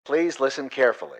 Please listen carefully.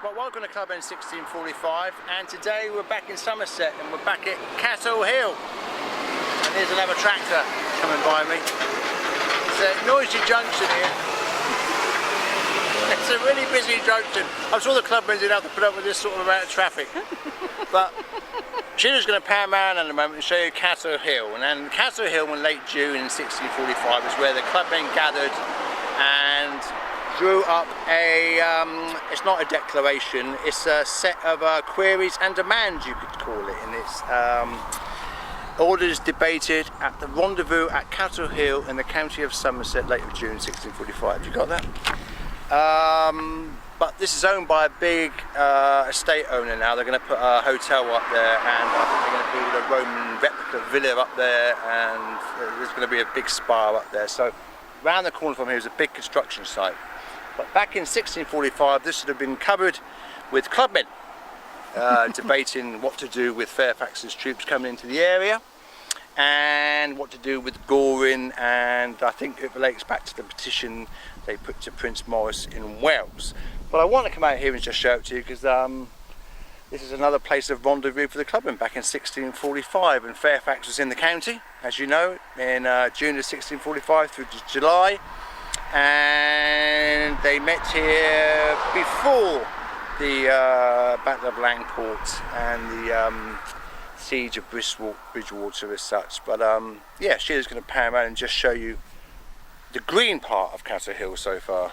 Well, welcome to Clubmen 1645, and today we're back in Somerset and we're back at Knoll Hill. And there's another tractor coming by me. It's a noisy junction here. It's a really busy junction. I'm sure the Clubmen didn't have to put up with this sort of amount of traffic. But Sheila's going to pan around in a moment and show you Knoll Hill. And then Knoll Hill in late June in 1645 is where the Clubmen gathered and drew up a, it's not a declaration, it's a set of queries and demands, you could call it, and it's orders debated at the rendezvous at Knoll Hill in the county of Somerset, late of June 1645. You got that? But this is owned by a big estate owner now. They're going to put a hotel up there, and I think they're going to build a Roman replica villa up there, and there's going to be a big spa up there. So round the corner from here is a big construction site. But back in 1645, this would have been covered with clubmen debating what to do with Fairfax's troops coming into the area and what to do with Goring, and I think it relates back to the petition they put to Prince Maurice in Wales. But I want to come out here and just show it to you because this is another place of rendezvous for the clubmen back in 1645, and Fairfax was in the county, as you know, in June of 1645 through to July. And they met here before the Battle of Langport and the siege of Bridgewater as such. But yeah, Sheila's going to pan around and just show you the green part of Knoll Hill so far.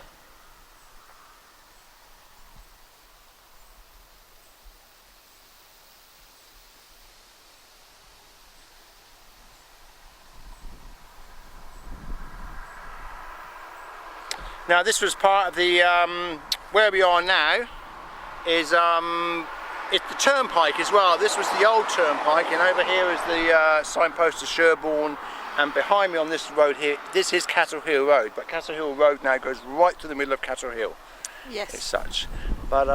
Now this was part of the, where we are now is it's the turnpike as well. This was the old turnpike, and over here is the signpost to Sherborne, and behind me on this road here, this is Knoll Hill Road, but Knoll Hill Road now goes right to the middle of Knoll Hill. Yes. As such. But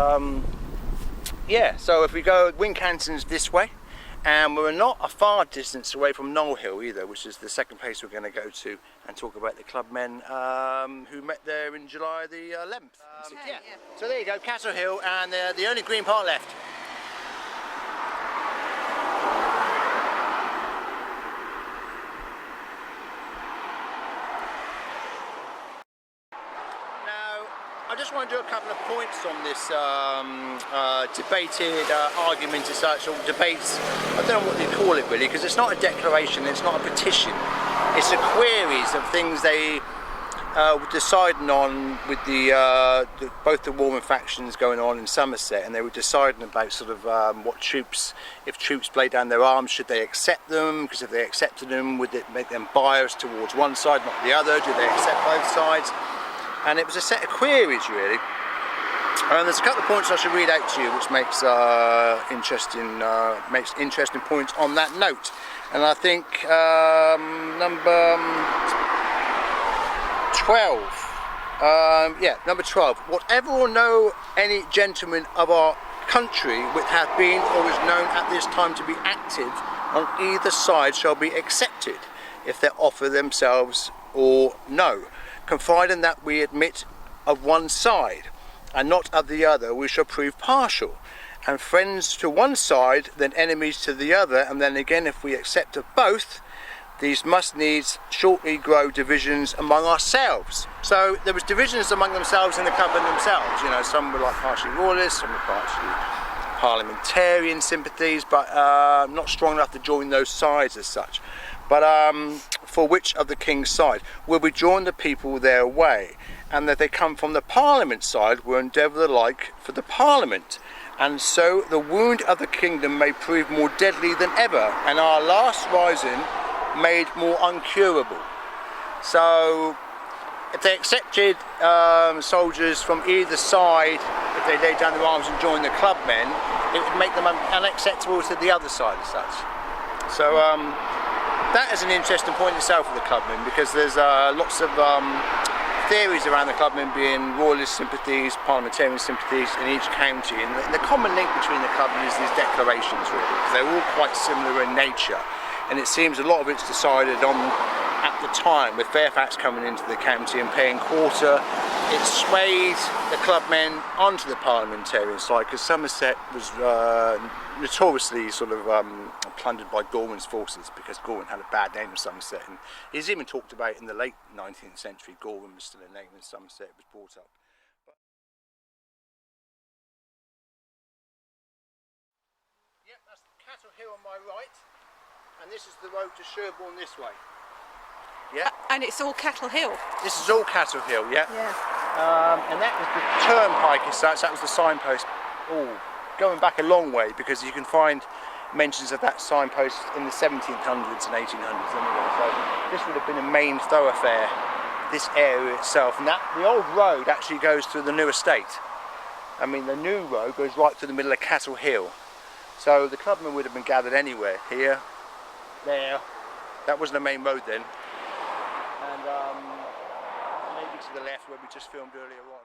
yeah, so if we go Wincanton's this way, and we're not a far distance away from Knoll Hill either, which is the second place we're going to go to and talk about the clubmen who met there in July the 11th. Yeah. So there you go, Knoll Hill, and the only green part left. I just want to do a couple of points on this debated argument as such, or debates. I don't know what they call it really, because it's not a declaration, it's not a petition. It's a queries of things they were deciding on with both the warring factions going on in Somerset, and they were deciding about sort of what troops, if troops laid down their arms, should they accept them? Because if they accepted them, would it make them biased towards one side, not the other? Do they accept both sides? And it was a set of queries really, and there's a couple of points I should read out to you which makes interesting points on that note. And I think number 12, yeah, number 12, whatever or no any gentleman of our country which hath been or is known at this time to be active on either side shall be accepted, if they offer themselves or no. Confiding that we admit of one side and not of the other, we shall prove partial, and friends to one side, then enemies to the other, and then again if we accept of both, these must needs shortly grow divisions among ourselves. So there was divisions among themselves in the Clubmen themselves. You know, some were like partially royalist, some were partially parliamentarian sympathies, but not strong enough to join those sides as such. But for which of the king's side will we join the people their way, and that they come from the parliament side will endeavour the like for the parliament, and so the wound of the kingdom may prove more deadly than ever, and our last rising made more uncurable. So if they accepted soldiers from either side, if they laid down their arms and joined the Clubmen, it would make them unacceptable to the other side as such. So that is an interesting point itself for the Clubmen, because there's lots of theories around the Clubmen being royalist sympathies, parliamentarian sympathies in each county, and the common link between the Clubmen is these declarations really, because they're all quite similar in nature, and it seems a lot of it's decided on at the time, with Fairfax coming into the county and paying quarter. It swayed the Clubmen onto the parliamentarian side, because Somerset was notoriously sort of plundered by Gorman's forces, because Gorman had a bad name in Somerset, and he's even talked about in the late 19th century. Gorman was still a name in Somerset, was brought up. Yep, that's Cattle Hill on my right, and this is the road to Sherborne this way. Yeah. And it's all Cattle Hill. This is all Cattle Hill, yeah. Yeah. And that was the turnpike as such, that was the signpost. Oh, going back a long way, because you can find mentions of that signpost in the 1700s and 1800s anyway. So this would have been a main thoroughfare, this area itself. And that, the old road actually goes through the new estate. I mean, the new road goes right through the middle of Cattle Hill. So the Clubmen would have been gathered anywhere, here, there. That wasn't a main road then. And maybe to the left where we just filmed earlier on.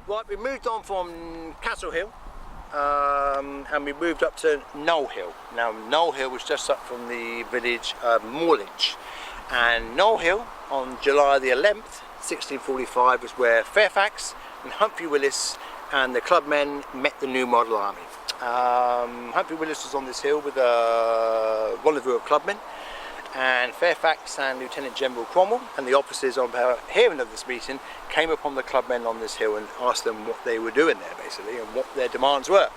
Right, we moved on from Cattle Hill and we moved up to Knowle Hill. Now Knowle Hill was just up from the village of Moorlinch, and Knowle Hill on July the 11th 1645 was where Fairfax and Humphrey Willis and the Clubmen met the New Model Army. Humphrey Willis was on this hill with a rendezvous of Clubmen, and Fairfax and Lieutenant General Cromwell and the officers on hearing of this meeting came upon the Clubmen on this hill and asked them what they were doing there basically, and what their demands were.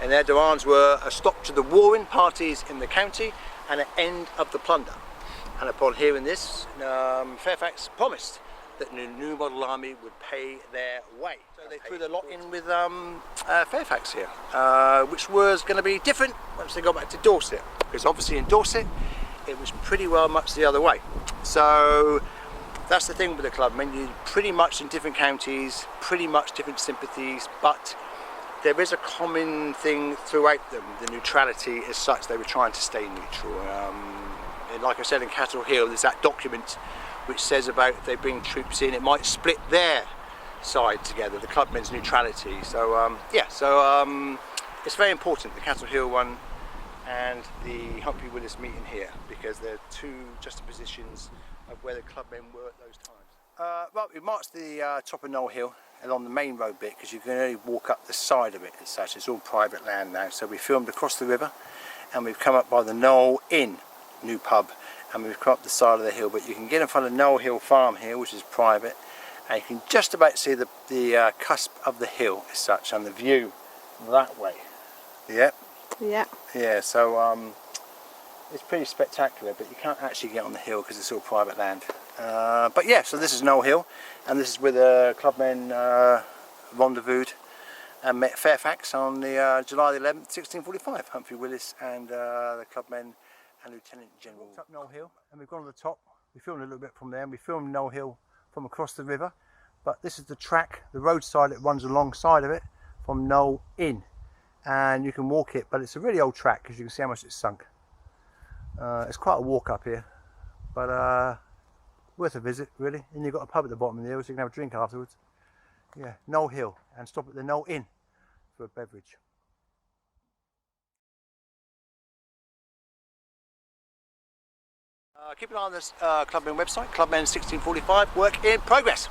And their demands were a stop to the warring parties in the county and an end of the plunder. And upon hearing this, Fairfax promised that the New Model Army would pay their way. So they threw the lot in with Fairfax here, which was going to be different once they got back to Dorset, because obviously in Dorset it was pretty well much the other way. So that's the thing with the Clubmen, you pretty much in different counties, pretty much different sympathies, but there is a common thing throughout them, the neutrality as such. They were trying to stay neutral. And like I said, in Cattle Hill there's that document which says about if they bring troops in, it might split their side together, the Clubmen's neutrality. So yeah, so it's very important, the Cattle Hill one and the Humphrey Willis meeting here, because they're two juxtapositions of where the Clubmen were at those times. Right, we marched the top of Knoll Hill along the main road bit, because you can only walk up the side of it as such. It's all private land now. So we filmed across the river, and we've come up by the Knoll Inn, new pub, and we've come up the side of the hill. But you can get in front of Knoll Hill Farm here, which is private, and you can just about see the cusp of the hill as such, and the view that way. Yeah. Yeah. Yeah, so it's pretty spectacular, but you can't actually get on the hill because it's all private land. But yeah, so this is Knoll Hill, and this is where the Clubmen rendezvoused and met Fairfax on the July the 11th, 1645. Humphrey Willis and the Clubmen and Lieutenant General. Up Knoll Hill, and we've gone to the top. We filmed a little bit from there, and we filmed Knoll Hill from across the river. But this is the track, the roadside that runs alongside of it from Knoll Inn. And you can walk it, but it's a really old track, because you can see how much it's sunk. It's quite a walk up here, but worth a visit really. And you've got a pub at the bottom of the hill, so you can have a drink afterwards. Yeah, Knoll Hill, and stop at the Knoll Inn for a beverage. Keep an eye on this Clubmen website, Clubmen 1645, work in progress.